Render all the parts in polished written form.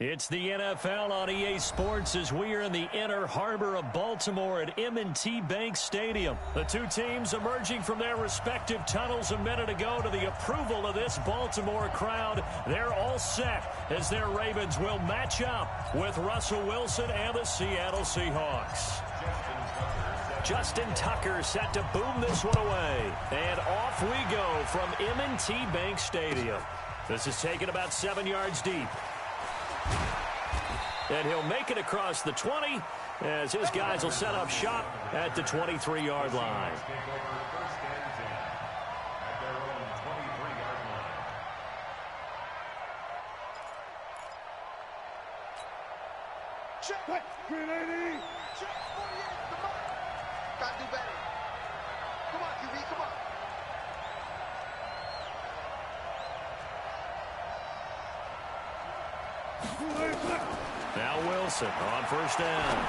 It's the NFL on EA Sports as we are in the inner harbor of Baltimore at M&T Bank Stadium. The two teams emerging from their respective tunnels a minute ago to the approval of this Baltimore crowd. They're all set as their Ravens will match up with Russell Wilson and the Seattle Seahawks. Justin Tucker set to boom this one away. And off we go from M&T Bank Stadium. This is taken about 7 yards deep. And he'll make it across the 20 as his guys will set up shop at the 23-yard line. Check. 380. Check. 48. Come on. Gotta do better. Come on, QB. Come on. Now Wilson on first down.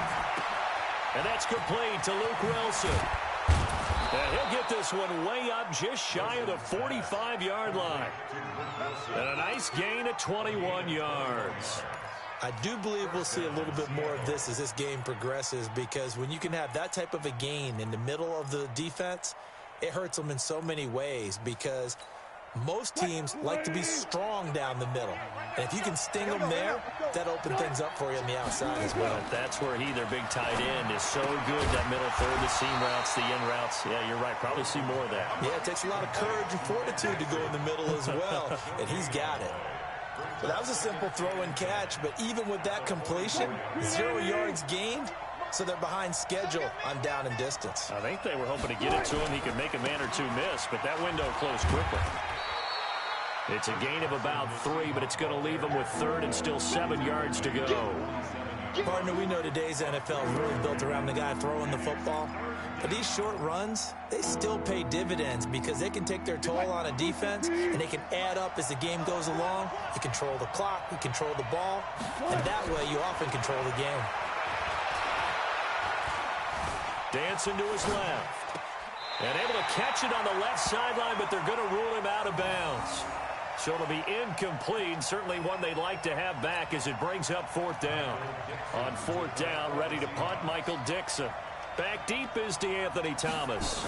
And that's complete to Luke Wilson. And he'll get this one way up just shy of the 45-yard line. And a nice gain at 21 yards. I do believe we'll see a little bit more of this as this game progresses, because when you can have that type of a gain in the middle of the defense, it hurts them in so many ways, because most teams like to be strong down the middle. And if you can sting them there, that opens things up for you on the outside as well. That's where their big tight end, is so good, that middle third, the seam routes, the in routes. Yeah, you're right. Probably see more of that. Yeah, it takes a lot of courage and fortitude to go in the middle as well, and he's got it. Well, that was a simple throw and catch, but even with that completion, 0 yards gained, so they're behind schedule on down and distance. I think they were hoping to get it to him. He could make a man or two miss, but that window closed quickly. It's a gain of about 3, but it's going to leave them with third and still 7 yards to go. Partner, we know today's NFL is really built around the guy throwing the football. But these short runs, they still pay dividends because they can take their toll on a defense, and they can add up as the game goes along. You control the clock, you control the ball, and that way you often control the game. Dancing to his left. And able to catch it on the left sideline, but they're going to rule him out of bounds. So it'll be incomplete, certainly one they'd like to have back as it brings up fourth down. On fourth down, ready to punt, Michael Dixon. Back deep is DeAnthony Thomas.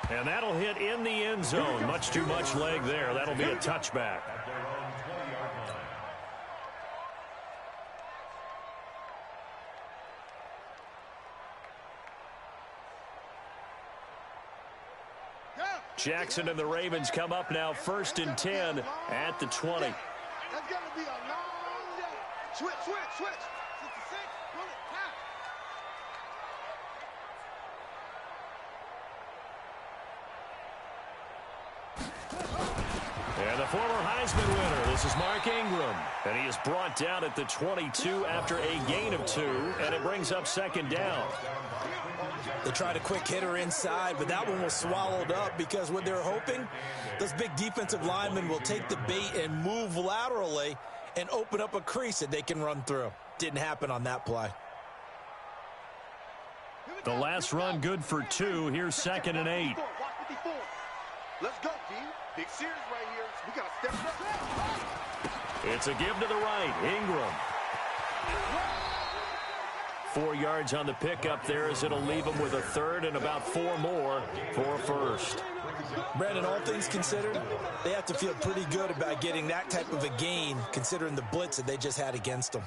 And that'll hit in the end zone. Much too much leg there. That'll be a touchback. Jackson and the Ravens come up now, 1st and 10 at the 20. That's going to be a long day. Switch. 66, pull it, pass. And the former Heisman winner, this is Mark Ingram. And he is brought down at the 22 after a gain of 2, and it brings up 2nd down. They tried a quick hitter inside, but that one was swallowed up because what they're hoping, those big defensive linemen will take the bait and move laterally and open up a crease that they can run through. Didn't happen on that play. The last run good for 2. Here's 2nd and 8. Let's go, team. Big series right here. We got to step up. It's a give to the right. Ingram. 4 yards on the pickup there as it'll leave them with a third and about 4 more for a first. Brandon, all things considered, they have to feel pretty good about getting that type of a gain considering the blitz that they just had against them.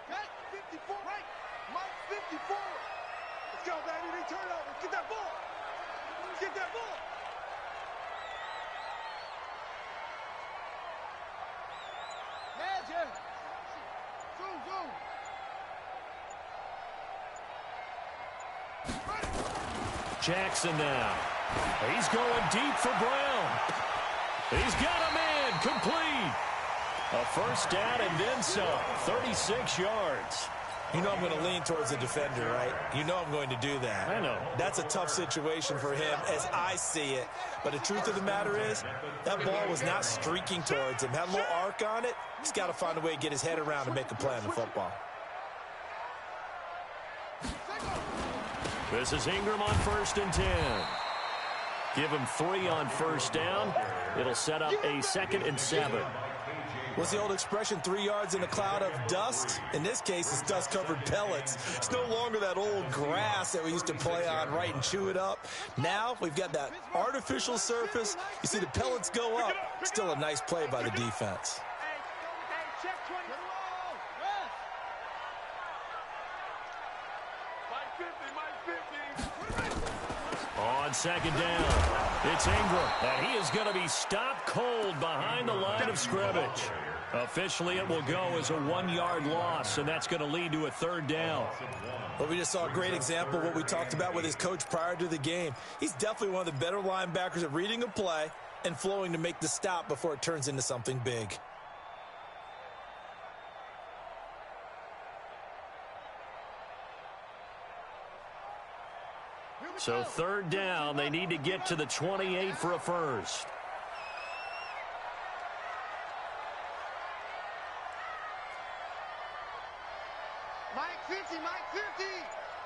Okay, 54, right? Mike, 54. Let's go, baby. They turn over. Get that ball. Get that ball. Yeah. Zoom. Jackson now. He's going deep for Brown. He's got a man complete. A first down and then some. 36 yards. You know I'm going to lean towards the defender, right? You know I'm going to do that. I know. That's a tough situation for him as I see it. But the truth of the matter is, that ball was not streaking towards him. Had a little arc on it. He's got to find a way to get his head around and make a play on the football. This is Ingram on 1st and 10. Give him 3 on first down. It'll set up a 2nd and 7. What's the old expression, 3 yards in a cloud of dust? In this case, it's dust-covered pellets. It's no longer that old grass that we used to play on, right, and chew it up. Now we've got that artificial surface. You see the pellets go up. Still a nice play by the defense. On 2nd down, it's Ingram, and he is going to be stopped cold behind the line of scrimmage. Officially, it will go as a 1-yard loss, and that's going to lead to a 3rd down. Well, we just saw a great example of what we talked about with his coach prior to the game. He's definitely one of the better linebackers at reading a play and flowing to make the stop before it turns into something big. So 3rd down, they need to get to the 28 for a first. Mike 50, Mike 50.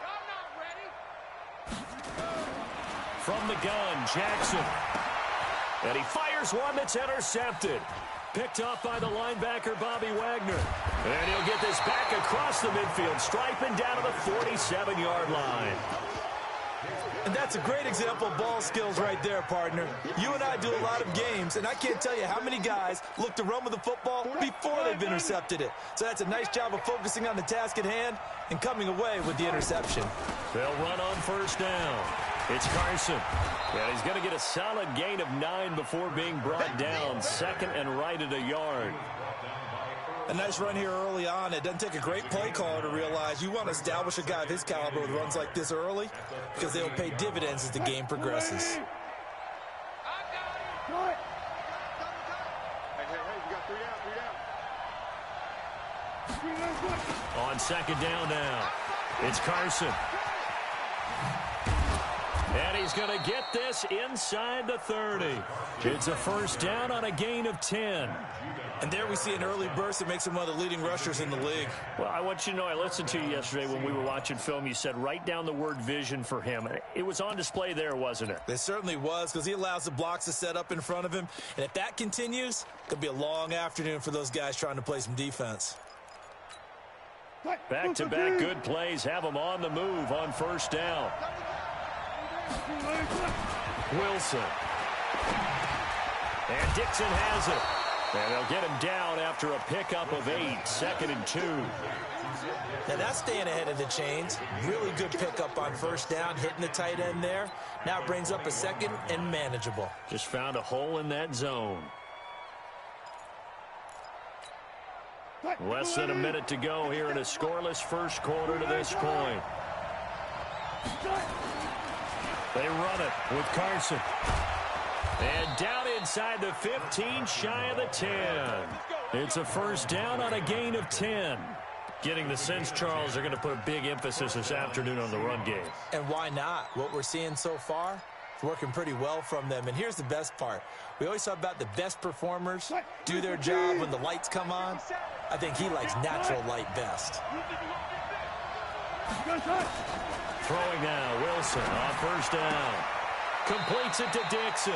I'm not ready. From the gun, Jackson. And he fires one that's intercepted. Picked off by the linebacker, Bobby Wagner. And he'll get this back across the midfield, striping down to the 47-yard line. And that's a great example of ball skills right there, partner. You and I do a lot of games, and I can't tell you how many guys look to run with the football before they've intercepted it. So that's a nice job of focusing on the task at hand and coming away with the interception. They'll run on first down. It's Carson. And he's going to get a solid gain of 9 before being brought down. 2nd and right at a yard. A nice run here early on. It doesn't take a great play caller to realize you want to establish a guy of his caliber with runs like this early because they'll pay dividends as the game progresses. Hey, you got 3 down. On 2nd down now, it's Carson. And he's going to get this inside the 30. It's a first down on a gain of 10. And there we see an early burst that makes him one of the leading rushers in the league. Well, I want you to know, I listened to you yesterday when we were watching film. You said write down the word vision for him. It was on display there, wasn't it? It certainly was, because he allows the blocks to set up in front of him. And if that continues, it could be a long afternoon for those guys trying to play some defense. Back-to-back good plays have him on the move on first down. Wilson. And Dixon has it. And they'll get him down after a pickup of 8, 2nd and 2. Now that's staying ahead of the chains. Really good pickup on first down, hitting the tight end there. Now it brings up a 2nd and manageable. Just found a hole in that zone. Less than a minute to go here in a scoreless first quarter to this point. They run it with Carson. And down inside the 15, shy of the 10. It's a first down on a gain of 10. Getting the sense, Charles, they're going to put a big emphasis this afternoon on the run game. And why not? What we're seeing so far is working pretty well from them. And here's the best part. We always talk about the best performers do their job when the lights come on. I think he likes natural light best. Throwing now, Wilson on first down. Completes it to Dixon.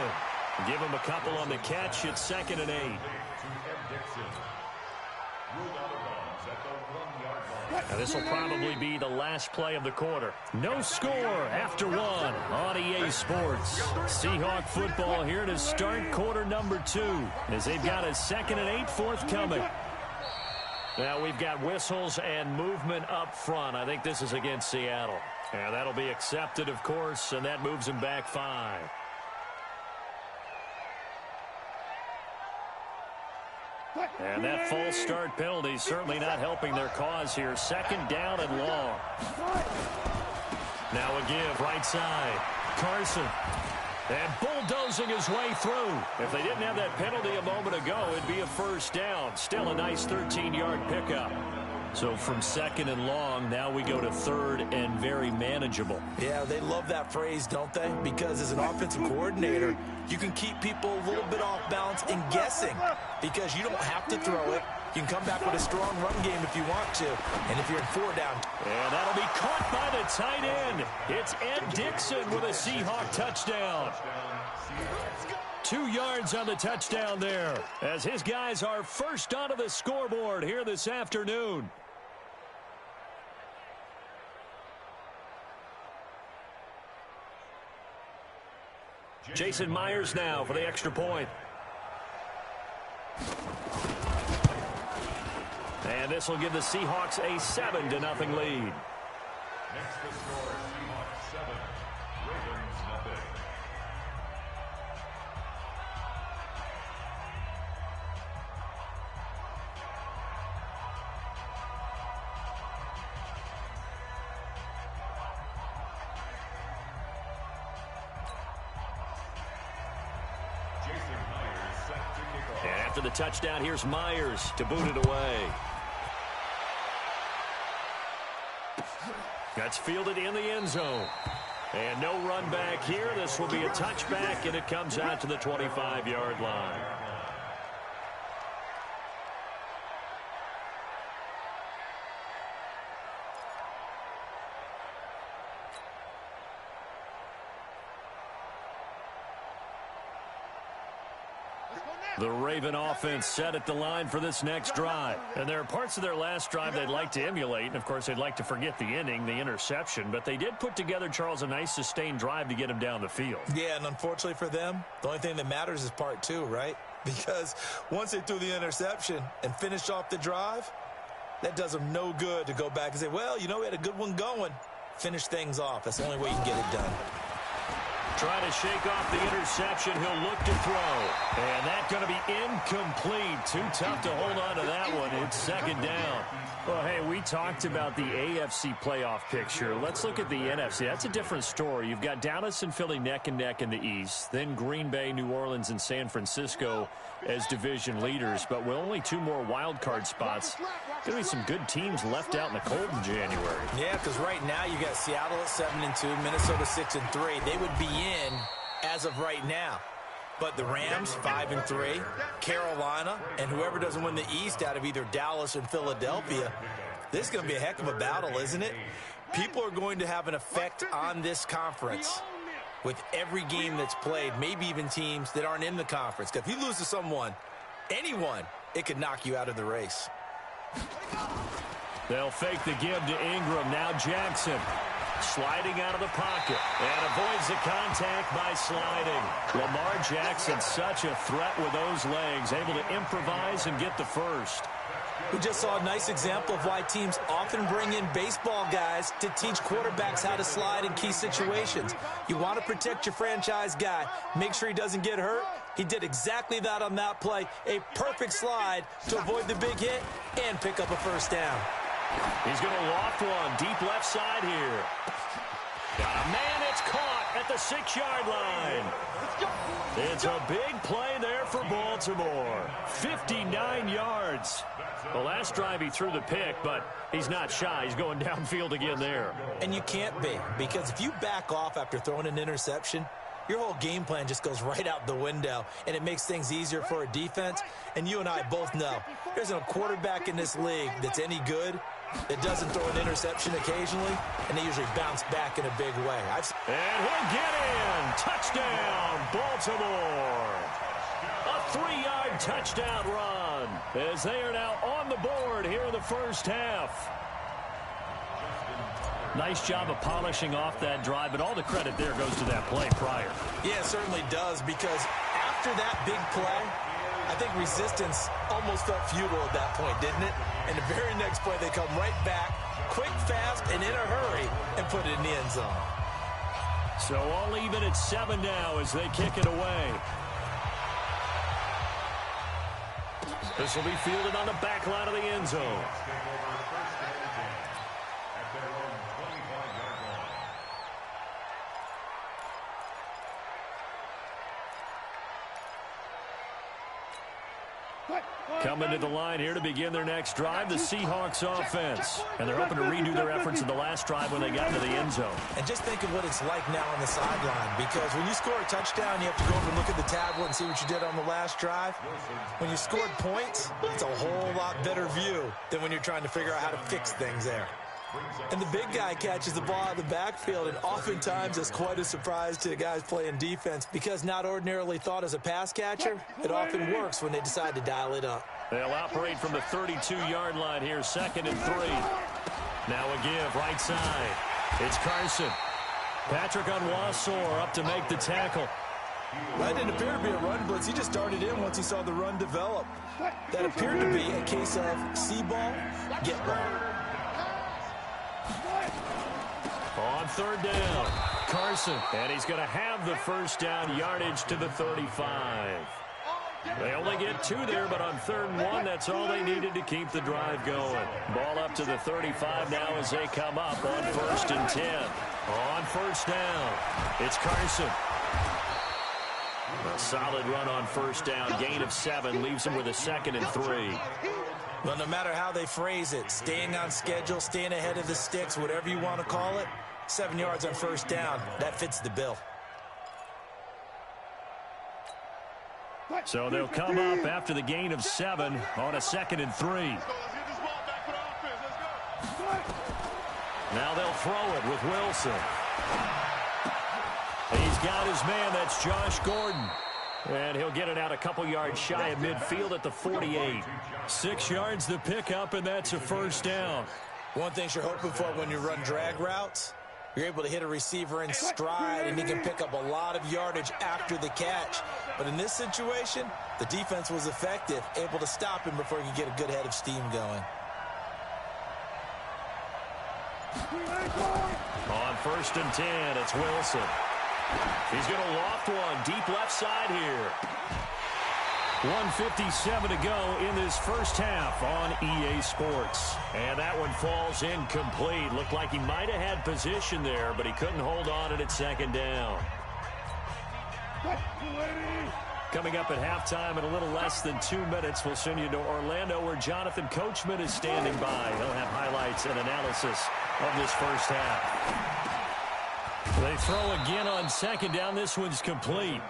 Give him a couple on the catch. It's 2nd and 8. Now this will probably be the last play of the quarter. No score after 1 on EA Sports. Seahawk football here to start quarter number 2 as they've got a 2nd and 8 forthcoming. Now we've got whistles and movement up front. I think this is against Seattle. And that'll be accepted, of course, and that moves him back 5. And that false start penalty certainly not helping their cause here. 2nd down and long. Now a give right side. Carson. And bulldozing his way through. If they didn't have that penalty a moment ago, it'd be a first down. Still a nice 13-yard pickup. So from second and long, now we go to third and very manageable. Yeah, they love that phrase, don't they? Because as an offensive coordinator, you can keep people a little bit off balance and guessing because you don't have to throw it. You can come back with a strong run game if you want to. And if you're in 4 down. And that'll be caught by the tight end. It's Ed Dixon with a Seahawk touchdown. 2 yards on the touchdown there as his guys are first onto the scoreboard here this afternoon. Jason Myers now for the extra point. And this will give the Seahawks a 7-0 lead. Next to score, Seahawks 7, Ravens nothing. And after the touchdown, here's Myers to boot it away. That's fielded in the end zone. And no run back here. This will be a touchback, and it comes out to the 25-yard line. The Raven offense set at the line for this next drive. And there are parts of their last drive they'd like to emulate. And, of course, they'd like to forget the inning, the interception. But they did put together, Charles, a nice sustained drive to get him down the field. Yeah, and unfortunately for them, the only thing that matters is part 2, right? Because once they threw the interception and finished off the drive, that does them no good to go back and say, well, you know, we had a good one going. Finish things off. That's the only way you can get it done. Trying to shake off the interception. He'll look to throw. And that's going to be incomplete. Too tough to hold on to that one. It's second down. Well, hey, we talked about the AFC playoff picture. Let's look at the NFC. That's a different story. You've got Dallas and Philly neck and neck in the East. Then Green Bay, New Orleans, and San Francisco as division leaders. But with only 2 more wild card spots, going to be some good teams left out in the cold in January. Yeah, because right now you got Seattle at 7-2, Minnesota 6-3. They would be in as of right now. But the Rams, 5-3, Carolina, and whoever doesn't win the East out of either Dallas and Philadelphia, this is going to be a heck of a battle, isn't it? People are going to have an effect on this conference with every game that's played, maybe even teams that aren't in the conference. Because if you lose to someone, anyone, it could knock you out of the race. They'll fake the give to Ingram. Now Jackson sliding out of the pocket and avoids the contact by sliding. Lamar Jackson, such a threat with those legs, able to improvise and get the first. We just saw a nice example of why teams often bring in baseball guys to teach quarterbacks how to slide in key situations. You want to protect your franchise guy. Make sure he doesn't get hurt. He did exactly that on that play. A perfect slide to avoid the big hit and pick up a first down. He's going to loft one deep left side here. Got a man, it's caught at the 6-yard line. It's a big play there for Baltimore. 59 yards. The last drive he threw the pick, but he's not shy. He's going downfield again there. And you can't be, because if you back off after throwing an interception, your whole game plan just goes right out the window, and it makes things easier for a defense. And you and I both know there's no quarterback in this league that's any good that doesn't throw an interception occasionally, and they usually bounce back in a big way. And he'll get in. Touchdown, Baltimore. A 3-yard touchdown run as they are now on the board here in the first half. Nice job of polishing off that drive, but all the credit there goes to that play prior. Yeah, it certainly does, because after that big play, I think resistance almost felt futile at that point, didn't it? And the very next play, they come right back, quick, fast, and in a hurry, and put it in the end zone. So all even at 7 now as they kick it away. This will be fielded on the back line of the end zone. Coming to the line here to begin their next drive, the Seahawks offense. And they're hoping to redo their efforts in the last drive when they got into the end zone. And just think of what it's like now on the sideline, because when you score a touchdown, you have to go over and look at the tablet and see what you did on the last drive. When you scored points, it's a whole lot better view than when you're trying to figure out how to fix things there. And the big guy catches the ball out of the backfield, and oftentimes it's quite a surprise to the guys playing defense, because not ordinarily thought as a pass catcher, it often works when they decide to dial it up. They'll operate from the 32-yard line here, 2nd and 3. Now a give, right side. It's Carson. Patrick Onwuasor up to make the tackle. That didn't appear to be a run blitz. He just darted in once he saw the run develop. That appeared to be a case of see ball, get ball. On 3rd down, Carson. And he's going to have the first down yardage to the 35. They only get 2 there, but on 3rd and 1, that's all they needed to keep the drive going. Ball up to the 35 now as they come up on 1st and 10. On 1st down, it's Carson. A solid run on 1st down. Gain of 7 leaves him with a 2nd and 3. Well, no matter how they phrase it, staying on schedule, staying ahead of the sticks, whatever you want to call it, 7 yards on 1st down, that fits the bill. So they'll come up after the gain of 7 on a 2nd and 3. Now they'll throw it with Wilson. He's got his man, that's Josh Gordon. And he'll get it out a couple yards shy of midfield at the 48. 6 yards to pick up, and that's a 1st down. One thing you're hoping for when you run drag routes, you're able to hit a receiver in stride, and he can pick up a lot of yardage after the catch. But in this situation, the defense was effective, able to stop him before he could get a good head of steam going. On 1st and 10, it's Wilson. He's going to loft one deep left side here. 1:57 to go in this first half on EA Sports. And that one falls incomplete. Looked like he might have had position there, but he couldn't hold on at 2nd down. Coming up at halftime in a little less than 2 minutes, we'll send you to Orlando, where Jonathan Coachman is standing by. He'll have highlights and analysis of this first half. They throw again on 2nd down. This one's complete.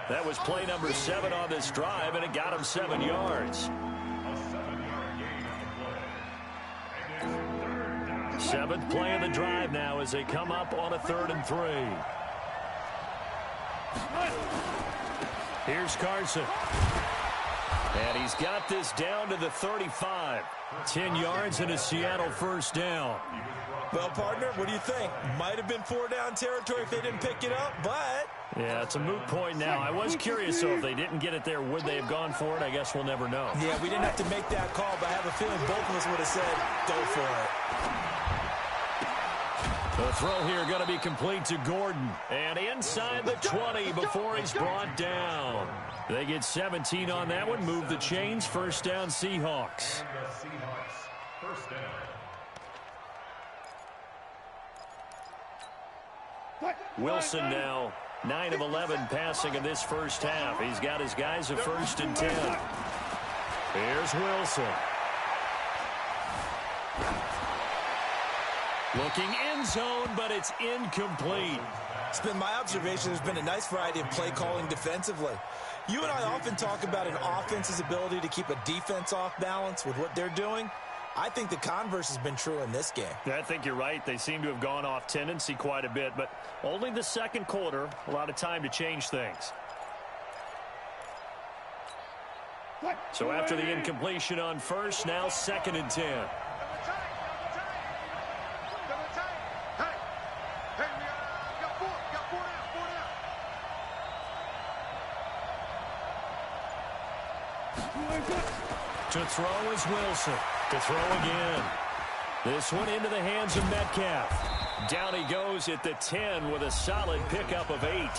That was play number 7 on this drive, and it got him 7 yards. 7th play of the drive now as they come up on a 3rd and 3. Here's Carson. And he's got this down to the 35. 10 yards and a Seattle 1st down. Well, partner, what do you think? Might have been 4-down territory if they didn't pick it up, but... Yeah, it's a moot point now. I was curious, so if they didn't get it there, would they have gone for it? I guess we'll never know. Yeah, we didn't have to make that call, but I have a feeling both of us would have said, go for it. The throw here going to be complete to Gordon. And inside the 20 before he's brought down. They get 17 on that one. Move the chains. 1st down, Seahawks. First down. Wilson now 9 of 11 passing in this first half. He's got his guys a 1st and 10. Here's Wilson. Looking end zone, but it's incomplete. It's been my observation there's been a nice variety of play calling defensively. You and I often talk about an offense's ability to keep a defense off balance with what they're doing. I think the converse has been true in this game. Yeah, I think you're right. They seem to have gone off tendency quite a bit, but only the 2nd quarter, a lot of time to change things. So after the incompletion on 1st, now 2nd and 10. To throw is Wilson. To throw again. This one into the hands of Metcalf. Down he goes at the 10 with a solid pickup of 8.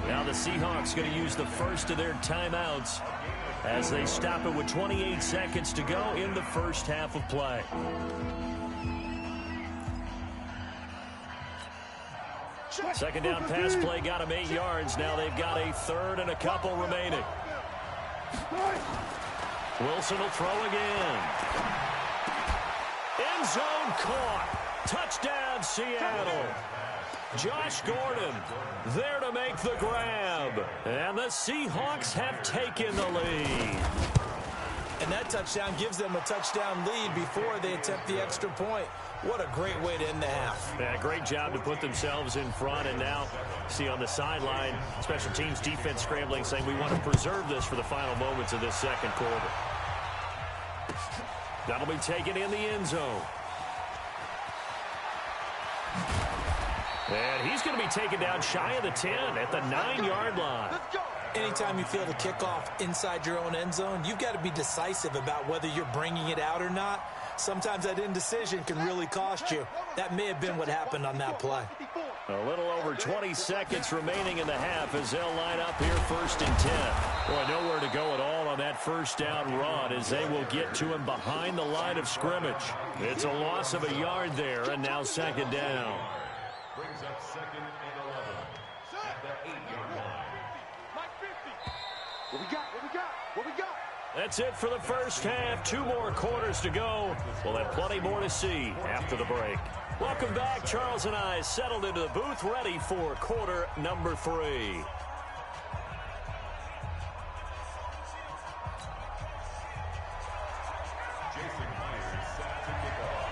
Now the Seahawks going to use the first of their timeouts as they stop it with 28 seconds to go in the first half of play. Second down pass play got him 8 yards. Now they've got a 3rd and a couple remaining. Wilson will throw again. End zone caught. Touchdown, Seattle. Josh Gordon there to make the grab. And the Seahawks have taken the lead. And that touchdown gives them a touchdown lead before they attempt the extra point. What a great way to end the half. Yeah, great job to put themselves in front. And now, see on the sideline, special teams defense scrambling, saying we want to preserve this for the final moments of this second quarter. That'll be taken in the end zone. And he's going to be taken down shy of the 10 at the 9-yard line. Anytime you feel the kickoff inside your own end zone, you've got to be decisive about whether you're bringing it out or not. Sometimes that indecision can really cost you. That may have been what happened on that play. A little over 20 seconds remaining in the half as they'll line up here 1st and 10. Boy, nowhere to go at all on that first down run as they will get to him behind the line of scrimmage. It's a loss of a yard there, and now 2nd down. Brings up 2nd and 11 at the 8-yard line. What we got? What we got? What we got? That's it for the first half. 2 more quarters to go. We'll have plenty more to see after the break. Welcome back. Charles and I settled into the booth, ready for quarter number 3.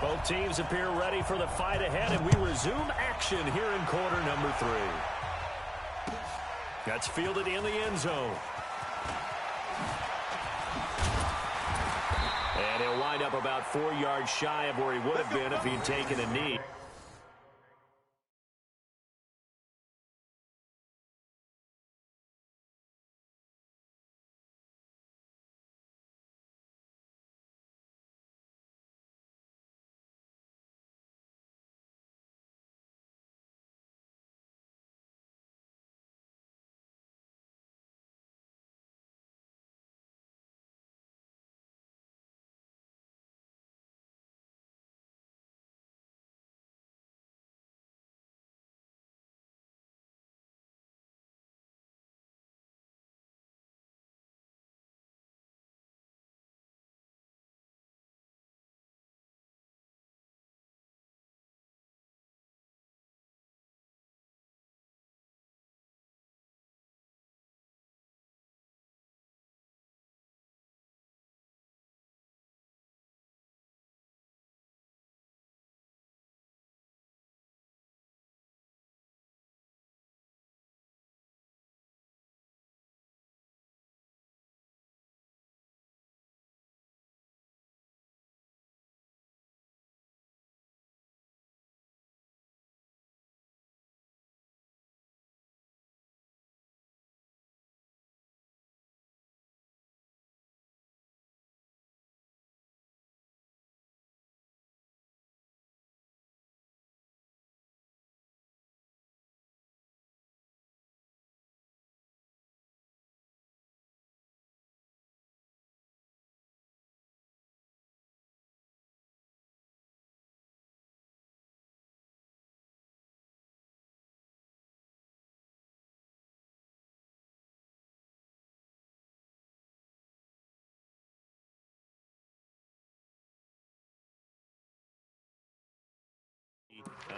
Both teams appear ready for the fight ahead, and we resume action here in quarter number 3. That's fielded in the end zone. And he'll wind up about 4 yards shy of where he would have been if he'd taken a knee.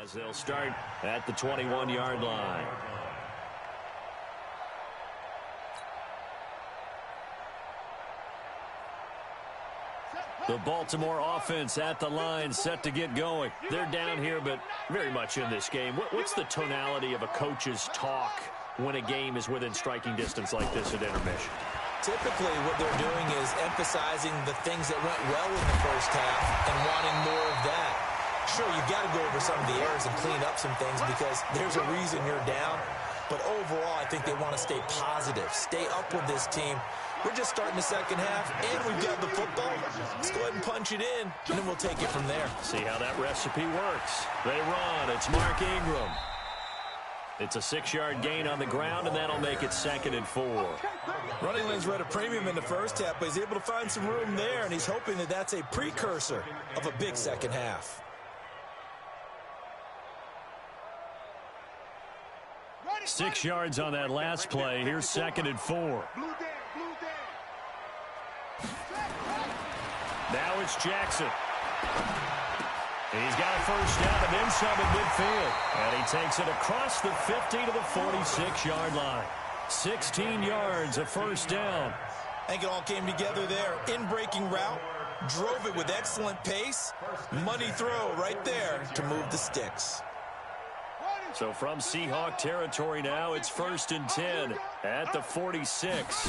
As they'll start at the 21-yard line. The Baltimore offense at the line, set to get going. They're down here, but very much in this game. What's the tonality of a coach's talk when a game is within striking distance like this at intermission? Typically, what they're doing is emphasizing the things that went well in the first half and wanting more of that. Sure, you've got to go over some of the errors and clean up some things because there's a reason you're down. But overall, I think they want to stay positive, stay up with this team. We're just starting the second half, and we've got the football. Let's go ahead and punch it in, and then we'll take it from there. See how that recipe works. They run. It's Mark Ingram. It's a 6-yard gain on the ground, and that'll make it 2nd and 4. Running lanes were at a premium in the first half, but he's able to find some room there, and he's hoping that that's a precursor of a big second half. 6 yards on that last play. Here's 2nd and 4. Now it's Jackson. He's got a first down and then some at midfield. And he takes it across the 50 to the 46-yard line. 16 yards, a first down. I think it all came together there. In-breaking route, drove it with excellent pace. Money throw right there to move the sticks. So from Seahawk territory now, it's 1st and 10 at the 46.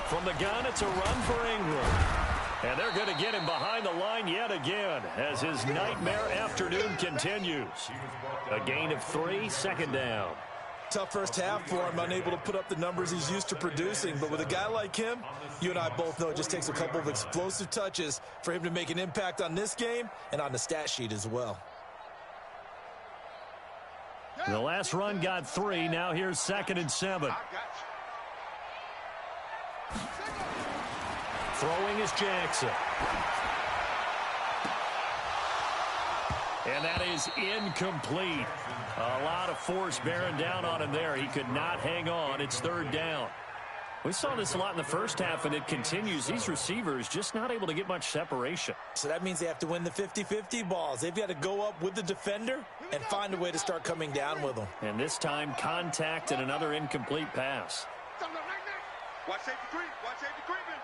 From the gun, it's a run for Ingram. And they're going to get him behind the line yet again as his nightmare afternoon continues. A gain of 3, second down. Tough first half for him, unable to put up the numbers he's used to producing. But with a guy like him, you and I both know it just takes a couple of explosive touches for him to make an impact on this game and on the stat sheet as well. The last run got 3. Now here's 2nd and 7. Throwing is Jackson. And that is incomplete. A lot of force bearing down on him there. He could not hang on. It's 3rd down. We saw this a lot in the first half, and it continues. These receivers just not able to get much separation. So that means they have to win the 50-50 balls. They've got to go up with the defender and find a way to start coming down with them. And this time, contact and another incomplete pass. Watch safety creep. Watch safety creeping.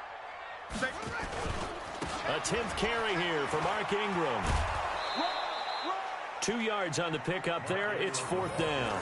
A 10th carry here for Mark Ingram. 2 yards on the pickup there. It's 4th down.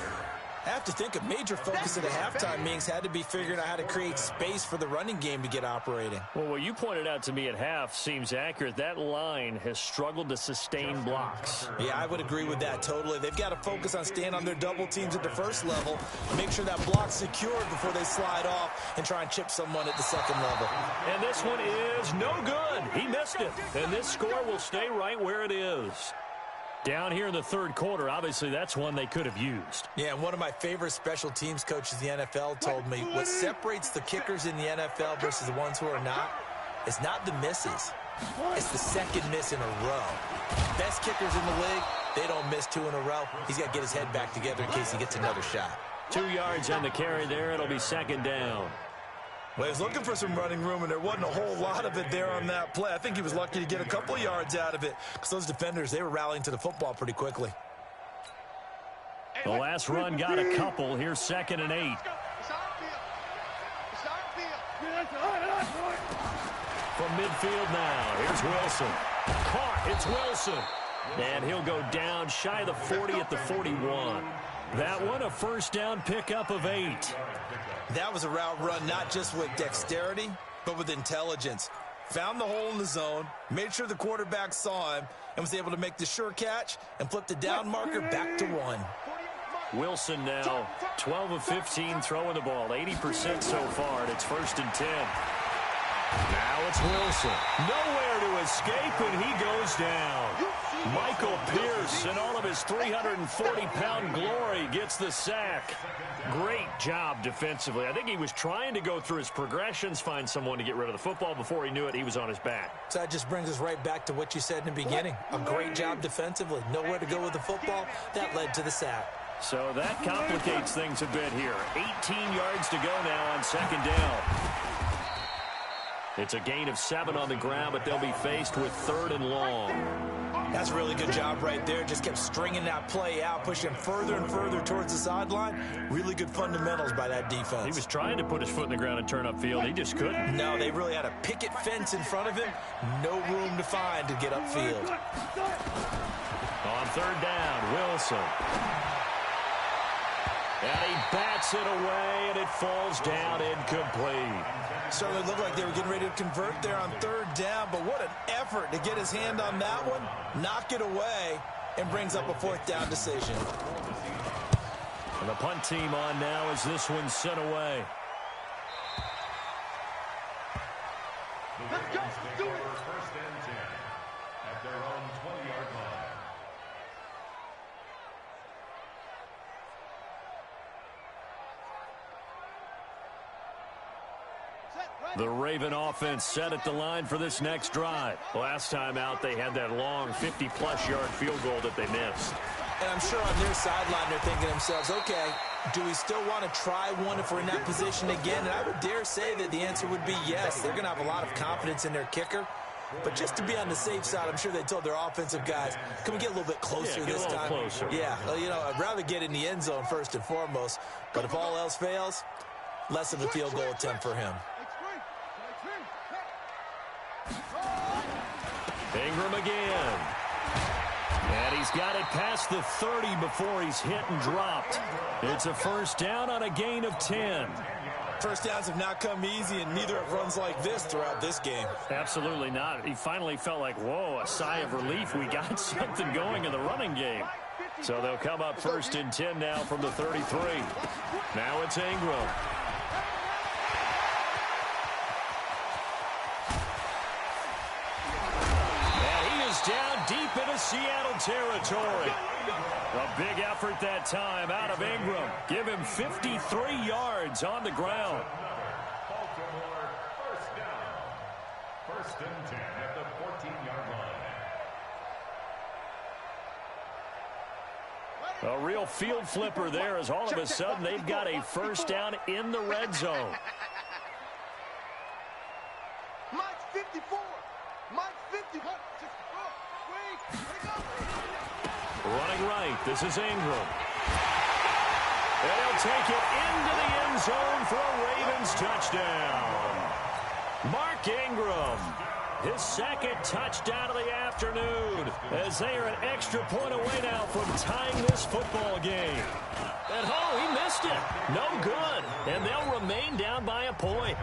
I have to think a major focus of the halftime meetings had to be figuring out how to create space for the running game to get operating. Well, what you pointed out to me at half seems accurate. That line has struggled to sustain blocks. Yeah, I would agree with that totally. They've got to focus on staying on their double teams at the first level, make sure that block's secured before they slide off and try and chip someone at the second level. And this one is no good. He missed it. And this score will stay right where it is. Down here in the 3rd quarter, obviously that's one they could have used. Yeah, and one of my favorite special teams coaches in the NFL told me what separates the kickers in the NFL versus the ones who are not is not the misses. It's the second miss in a row. Best kickers in the league, they don't miss 2 in a row. He's got to get his head back together in case he gets another shot. 2 yards on the carry there. It'll be 2nd down. Well, he was looking for some running room, and there wasn't a whole lot of it there on that play. I think he was lucky to get a couple of yards out of it because those defenders, they were rallying to the football pretty quickly. The last run got a couple. Here's 2nd and 8. From midfield now, here's Wilson. Caught, it's Wilson. And he'll go down shy of the 40 at the 41. That one a first down pickup of 8. That was a route run not just with dexterity, but with intelligence. Found the hole in the zone, made sure the quarterback saw him, and was able to make the sure catch and flip the down marker back to 1. Wilson now 12 of 15 throwing the ball, 80% so far, and it's 1st and 10. Now it's Wilson. Nowhere to escape, and he goes down. Michael Pierce, in all of his 340-pound glory, gets the sack. Great job defensively. I think he was trying to go through his progressions, find someone to get rid of the football. Before he knew it, he was on his back. So that just brings us right back to what you said in the beginning. A great job defensively. Nowhere to go with the football. That led to the sack. So that complicates things a bit here. 18 yards to go now on 2nd down. It's a gain of 7 on the ground, but they'll be faced with 3rd and long. That's a really good job right there. Just kept stringing that play out, pushing further and further towards the sideline. Really good fundamentals by that defense. He was trying to put his foot in the ground and turn upfield. He just couldn't. No, they really had a picket fence in front of him. No room to find to get upfield. On 3rd down, Wilson. And he bats it away, and it falls down incomplete. Certainly looked like they were getting ready to convert there on 3rd down, but what an effort to get his hand on that one, knock it away, and brings up a 4th down decision. And the punt team on now as this one's sent away. Let's go. Do it. 1st and 10 at their own 20-yard line. The Raven offense set at the line for this next drive. Last time out, they had that long 50-plus yard field goal that they missed. And I'm sure on their sideline they're thinking to themselves, okay, Do we still want to try one if we're in that position again? And I would dare say that the answer would be yes. They're going to have a lot of confidence in their kicker. But just to be on the safe side, I'm sure they told their offensive guys, can we get a little bit closer this time? Closer. Yeah, well, you know, I'd rather get in the end zone first and foremost. But if all else fails, less of a field goal attempt for him. Ingram again. And he's got it past the 30 before he's hit and dropped. It's a first down on a gain of 10. First downs have not come easy, and neither have runs like this throughout this game. Absolutely not. He finally felt like, whoa, a sigh of relief. We got something going in the running game. So they'll come up first and 10 now from the 33. Now it's Ingram. And he is down deep into Seattle territory. A big effort that time out of Ingram. Give him 53 yards on the ground. Baltimore, first down. First and 10 at the 14-yard line. A real field flipper there as all of a sudden they've got a first down in the red zone. Mike's 54. Mike's 54. Running right, this is Ingram. And he'll take it into the end zone for a Ravens touchdown. Mark Ingram, his second touchdown of the afternoon, as they are an extra point away now from tying this football game. And he missed it. No good. And they'll remain down by a point.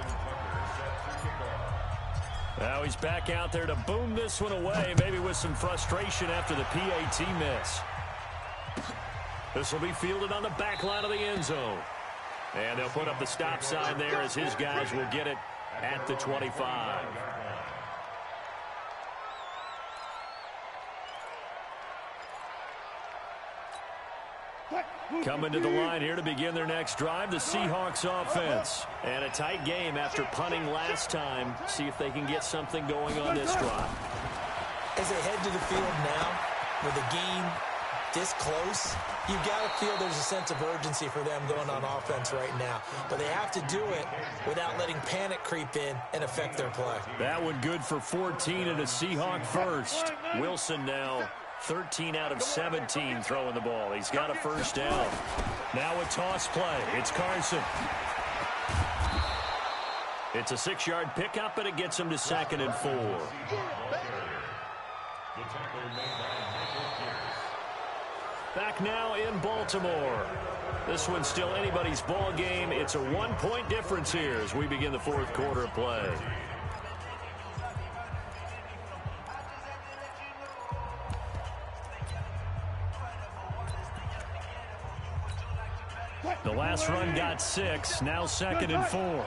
Now he's back out there to boom this one away, maybe with some frustration after the PAT miss. This will be fielded on the back line of the end zone. And they'll put up the stop sign there as his guys will get it at the 25. Coming to the line here to begin their next drive, the Seahawks offense. And a tight game after punting last time. See if they can get something going on this drive. As they head to the field now, with the game this close, you've got to feel there's a sense of urgency for them going on offense right now. But they have to do it without letting panic creep in and affect their play. That one good for 14 and a Seahawk first. Wilson now 13 out of 17 throwing the ball. He's got a first down. Now a toss play. It's Carson. It's a 6-yard pickup, and it gets him to 2nd and 4. Back now in Baltimore. This one's still anybody's ball game. It's a 1-point difference here as we begin the fourth quarter of play. The last run got 6. Now 2nd and 4.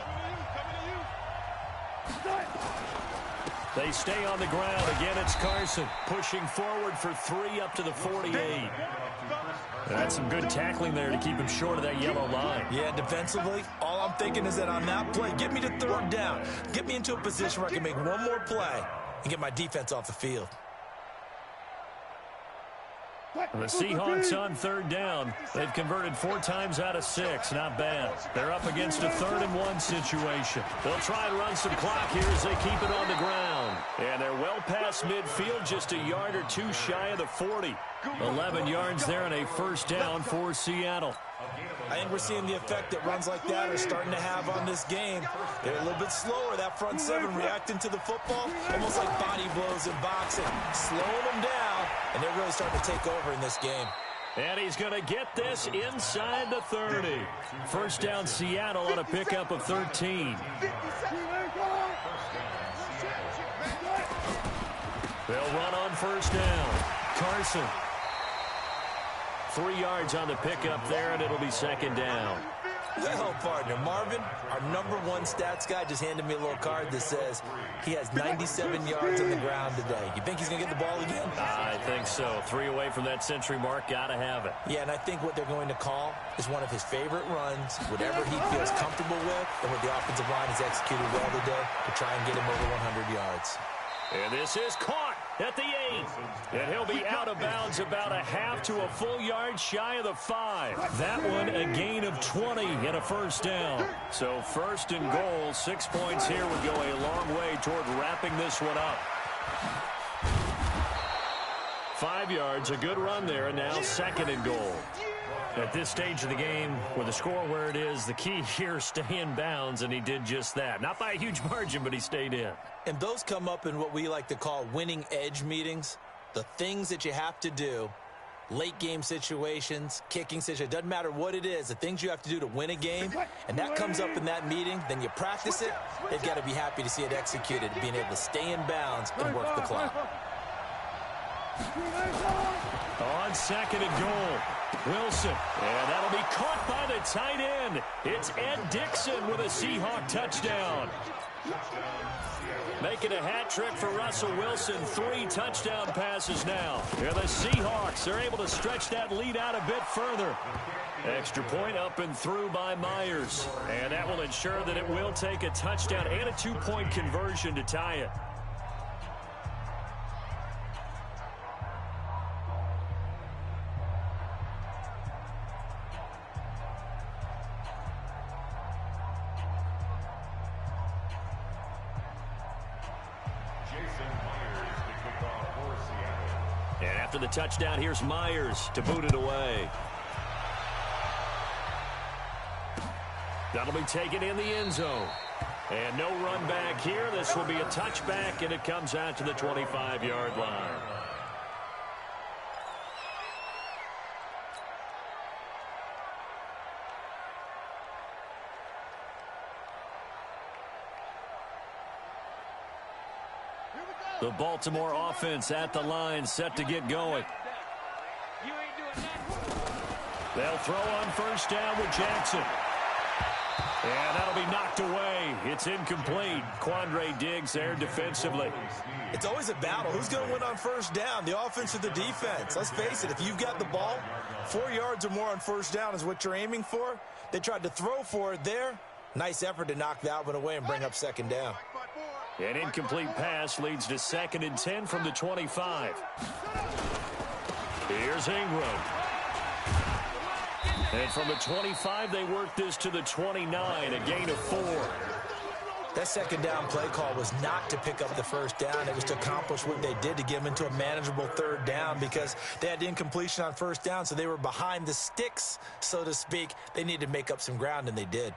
They stay on the ground. Again, it's Carson pushing forward for 3 up to the 48. That's some good tackling there to keep him short of that yellow line. Yeah, defensively, all I'm thinking is that on that play, get me to 3rd down. Get me into a position where I can make one more play and get my defense off the field. The Seahawks on 3rd down. They've converted 4 times out of 6. Not bad. They're up against a 3rd and 1 situation. They'll try and run some clock here as they keep it on the ground. And they're well past midfield, just a yard or 2 shy of the 40. 11 yards there and a first down for Seattle. I think we're seeing the effect that runs like that are starting to have on this game. They're a little bit slower, that front 7 reacting to the football, almost like body blows in boxing, slowing them down, and they're really starting to take over in this game. And he's going to get this inside the 30. First down Seattle on a pickup of 13. They'll run on first down. Carson. 3 yards on the pickup there, and it'll be 2nd down. Well, partner, Marvin, our #1 stats guy just handed me a little card that says he has 97 yards on the ground today. You think he's going to get the ball again? I think so. 3 away from that century mark. Got to have it. Yeah, and I think what they're going to call is one of his favorite runs, whatever he feels comfortable with, and what the offensive line has executed well today to try and get him over 100 yards. And this is caught. at the 8. And he'll be out of bounds about a half to a full yard shy of the 5. That one a gain of 20 and a first down. So first and goal, 6 points here would go a long way toward wrapping this one up. 5 yards, a good run there, and now second and goal. At this stage of the game, with the score where it is, the key here is stay in bounds, and he did just that. Not by a huge margin, but he stayed in. And those come up in what we like to call winning edge meetings. The things that you have to do, late game situations, kicking situations, doesn't matter what it is, the things you have to do to win a game, and that comes up in that meeting, then you practice it, they've got to be happy to see it executed, being able to stay in bounds and work the clock. On second and goal, Wilson, and that'll be caught by the tight end. It's Ed Dixon with a Seahawk touchdown. Making a hat trick for Russell Wilson. 3 touchdown passes now. And the Seahawks are able to stretch that lead out a bit further. Extra point up and through by Myers. And that will ensure that it will take a touchdown and a 2-point conversion to tie it. And after the touchdown, here's Myers to boot it away. That'll be taken in the end zone. And no run back here. This will be a touchback, and it comes out to the 25-yard line. The Baltimore offense at the line, set to get going. They'll throw on first down with Jackson. And that'll be knocked away. It's incomplete. Quandre Diggs there defensively. It's always a battle. Who's going to win on first down, the offense or the defense? Let's face it, if you've got the ball, 4 yards or more on first down is what you're aiming for. They tried to throw for it there. Nice effort to knock that one away and bring up second down. An incomplete pass leads to second and 10 from the 25. Here's Ingram. And from the 25, they work this to the 29, a gain of 4. That second down play call was not to pick up the first down. It was to accomplish what they did, to get them into a manageable third down, because they had incompletion on first down, so they were behind the sticks, so to speak. They needed to make up some ground, and they did.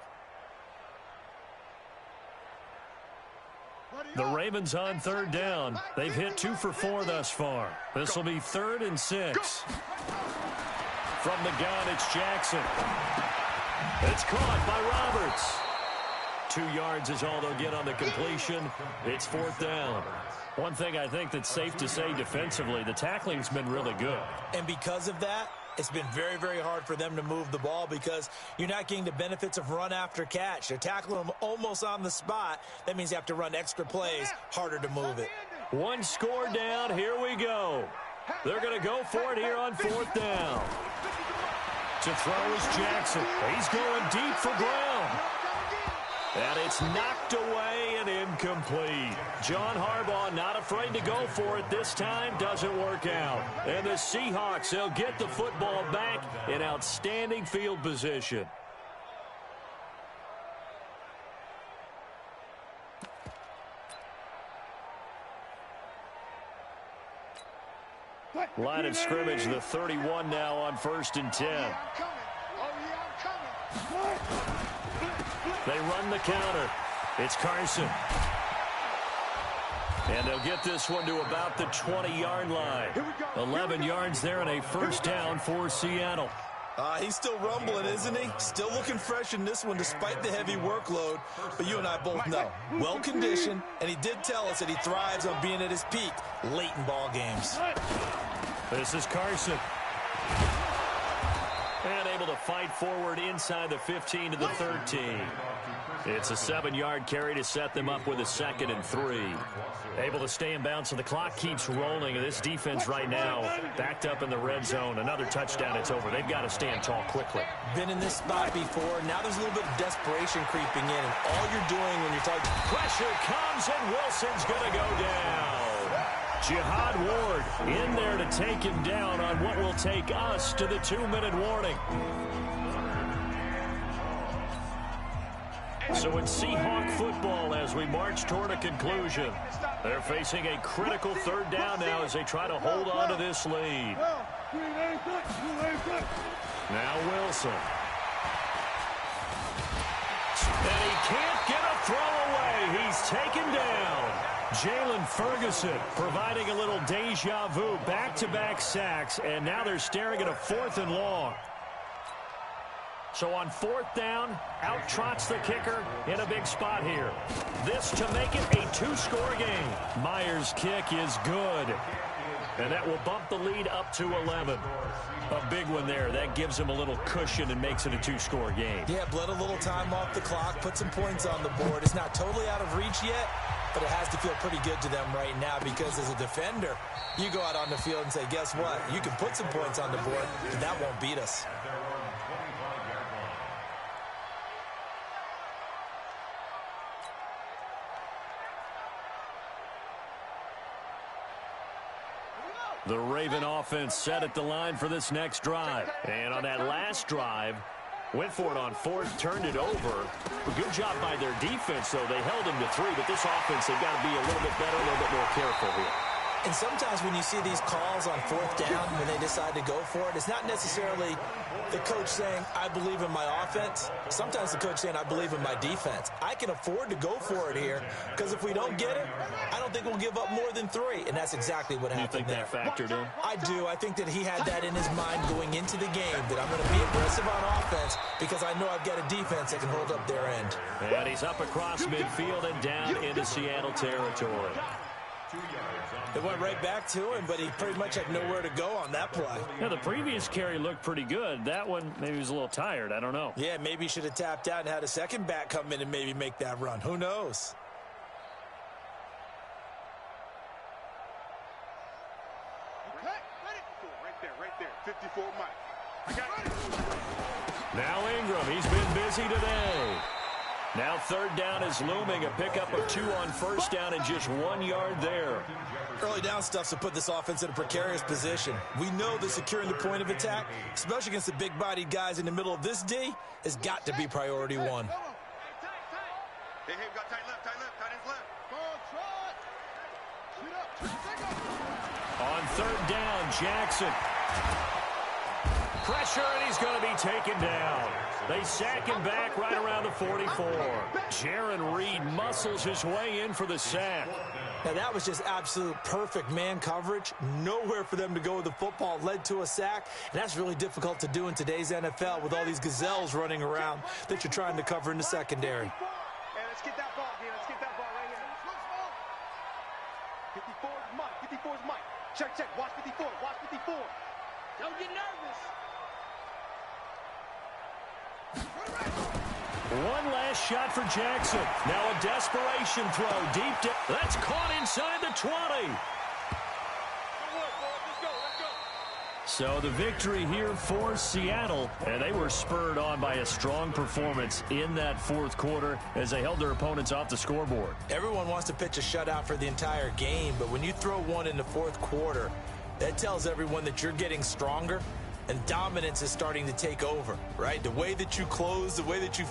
The Ravens on third down. They've hit 2 for 4 thus far. This will be 3rd and 6. From the gun, it's Jackson. It's caught by Roberts. 2 yards is all they'll get on the completion. It's 4th down. One thing I think that's safe to say defensively, the tackling's been really good. And because of that, it's been very, very hard for them to move the ball, because you're not getting the benefits of run after catch. They're tackling them almost on the spot. That means you have to run extra plays, harder to move it. 1 score down. Here we go. They're going to go for it here on 4th down. To throw is Jackson. He's going deep for Brown. And it's knocked away and incomplete. John Harbaugh not afraid to go for it this time. Doesn't work out. And the Seahawks, they'll get the football back in outstanding field position. Line of scrimmage, the 31 now on 1st and 10. They run the counter. It's Carson. And they'll get this one to about the 20-yard line. 11 yards there and a first down for Seattle. He's still rumbling, isn't he? Still looking fresh in this one despite the heavy workload. But you and I both know, well-conditioned, and he did tell us that he thrives on being at his peak late in ball games. This is Carson. And able to fight forward inside the 15 to the 13. It's a 7-yard carry to set them up with a 2nd and 3. Able to stay in bounds, so the clock keeps rolling. And this defense right now backed up in the red zone. Another touchdown, it's over. They've got to stand tall quickly. Been in this spot before. Now there's a little bit of desperation creeping in. And all you're doing when you're talking... Pressure comes, and Wilson's going to go down. Jihad Ward in there to take him down on what will take us to the 2-minute warning. So it's Seahawk football as we march toward a conclusion. They're facing a critical third down now as they try to hold on to this lead. Now Wilson. And he can't get a throw away. He's taken down. Jalen Ferguson providing a little deja vu, back-to-back sacks, and now they're staring at a 4th and long. So on 4th down, out trots the kicker in a big spot here. This to make it a 2-score game. Myers' kick is good, and that will bump the lead up to 11. A big one there. That gives him a little cushion and makes it a 2-score game. Yeah, bled a little time off the clock, put some points on the board. It's not totally out of reach yet, but it has to feel pretty good to them right now because as a defender, you go out on the field and say, guess what? You can put some points on the board, but that won't beat us. The Raven offense set at the line for this next drive. And on that last drive, went for it on 4th, turned it over. A good job by their defense, though. They held them to 3, but this offense, they've got to be a little bit better, a little bit more careful here. And sometimes when you see these calls on 4th down, when they decide to go for it, it's not necessarily the coach saying, I believe in my offense. Sometimes the coach saying, I believe in my defense. I can afford to go for it here because if we don't get it, I don't think we'll give up more than 3. And that's exactly what happened there. You think that factored in? I do. I think that he had that in his mind going into the game, that I'm going to be aggressive on offense because I know I've got a defense that can hold up their end. And he's up across midfield and down into Seattle territory. It went right back to him, but he pretty much had nowhere to go on that play. Yeah, the previous carry looked pretty good. That one, maybe he was a little tired. I don't know. Yeah, maybe he should have tapped out and had a second back come in and maybe make that run. Who knows? Right there. 54 Mike. I got it. Now Ingram, he's been busy today. Now 3rd down is looming, a pickup of 2 on 1st down and just 1 yard there. Early down stuff to put this offense in a precarious position. We know that securing the point of attack, especially against the big-bodied guys in the middle of this D, has got to be priority 1. Hey, we got tight left, tight ends left. On 3rd down, Jackson. Pressure, and he's going to be taken down. They sack him back right around the 44. Jaron Reed muscles his way in for the sack. Now, that was just absolute perfect man coverage. Nowhere for them to go with the football. Led to a sack, and that's really difficult to do in today's NFL with all these gazelles running around that you're trying to cover in the secondary. Hey, let's get that ball, man. Let's get that ball right here. 54 is Mike. 54 is Mike. Check. Watch 54. Watch 54. Don't get nervous. One last shot for Jackson. Now a desperation throw deep down. That's caught inside the 20. So the victory here for Seattle, and they were spurred on by a strong performance in that 4th quarter as they held their opponents off the scoreboard. Everyone wants to pitch a shutout for the entire game, but when you throw one in the 4th quarter, that tells everyone that you're getting stronger and dominance is starting to take over, right? The way that you close, the way that you